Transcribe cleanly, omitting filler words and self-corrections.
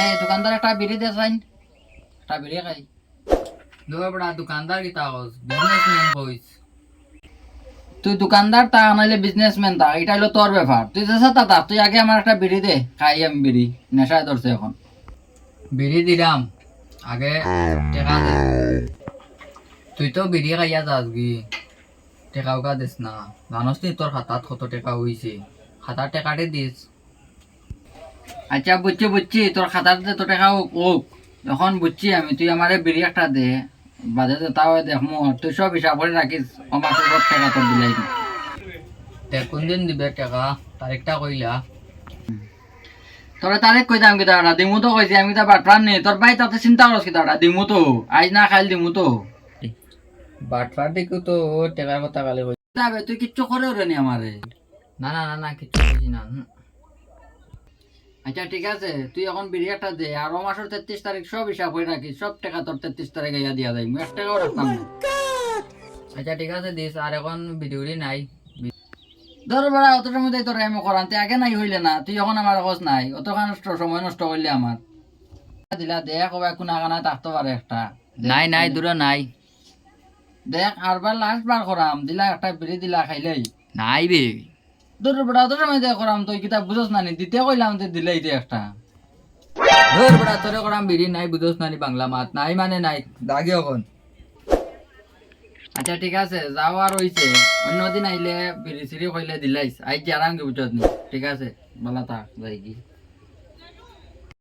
এই দোকানদার একটা বিড়ি দে চাইন, একটা বিড়ি খাই। দুই বড়া দোকানদার কি তাকস বিজনেসম্যান কইস। তুই দোকানদার তা নাইলে বিজনেসম্যান তা, এটা হলো তোর ব্যাপার। তুই যেসা তা তুই আগে আমার একটা বিড়ি দে, খাই আমি বিড়ি, নেশায় ধরছে এখন। বিড়ি দিলাম, আগে টেকা দে। তুই তো বিড়ি খাইয়া যাস গি, টেকা উকা দিস না। জানস নি তোর খাতাত কত টাকা হইছে, খাতার টেকাটি দিস। আচ্ছা বুঝছি বুঝছি, তোর খাতার যে তোর টাকা হোক, এখন বুঝছি আমি। তুই আমারে বিড়ি একটা দে, বাজে তাও দেখমু। তুই সব হিসাব করে রাখিস, আমার সব টাকা তোর দিলাই। কোন দিন দিবে টাকা, তারিখটা কইলা? তোরা তারিখ কই দাম কিতা দিমু তো কইছি আমি, তা বাটপার নেই তোর ভাই, তাতে চিন্তা করস কিতা দিমু তো, আজ না খাইল দিমু তো। বাটপার দিকে তো টাকার কথা কালে কই যাবে, তুই কিচ্ছু করে রে নি আমারে। না না না না কিচ্ছু কইছি না। আচ্ছা ঠিক আছে, তুই এখন বিড়ি একটা দে, আর ও মাসের 33 তারিখ সব হিসাব হয়ে রাখিস, সব টাকা তোর 33 তারিখে ইয়া দিয়া যাই, 1 টাকাও রাখতাম না। আচ্ছা ঠিক আছে দিস, আর এখন ভিডিওটি নাই। ধর বেড়া অত সময় তোর আমি করান, তুই আগে নাই হইলে না, তুই এখন আমার খোঁজ নাই, অতখান সময় নষ্ট করলে আমার। দিলা দেখ ওবা কোন আগানা থাকতে পারে একটা। নাই নাই দূরে নাই। দেখ আরবার লাস্ট বার করাম, দিলা একটা বিড়ি দিলা খাইলেই নাই বে। দূর বেড়া অত সময় দিয়ে করাম, তুই কিতাব বুঝোস না নি, দিতে কইলাম তুই দিলেই দে একটা। ধর বেড়া তোরে করাম বিড়ি, নাই বুঝোস না নি, বাংলা মাত নাই মানে নাই, দাগে এখন। আচ্ছা ঠিক আছে, যাও আর হইছে, অন্যদিন আইলে বিড়ি সিড়ি কইলে দিলাইস, আইজ আরাম কি বুঝত নি। ঠিক আছে, ভালো থাক, যাই কি।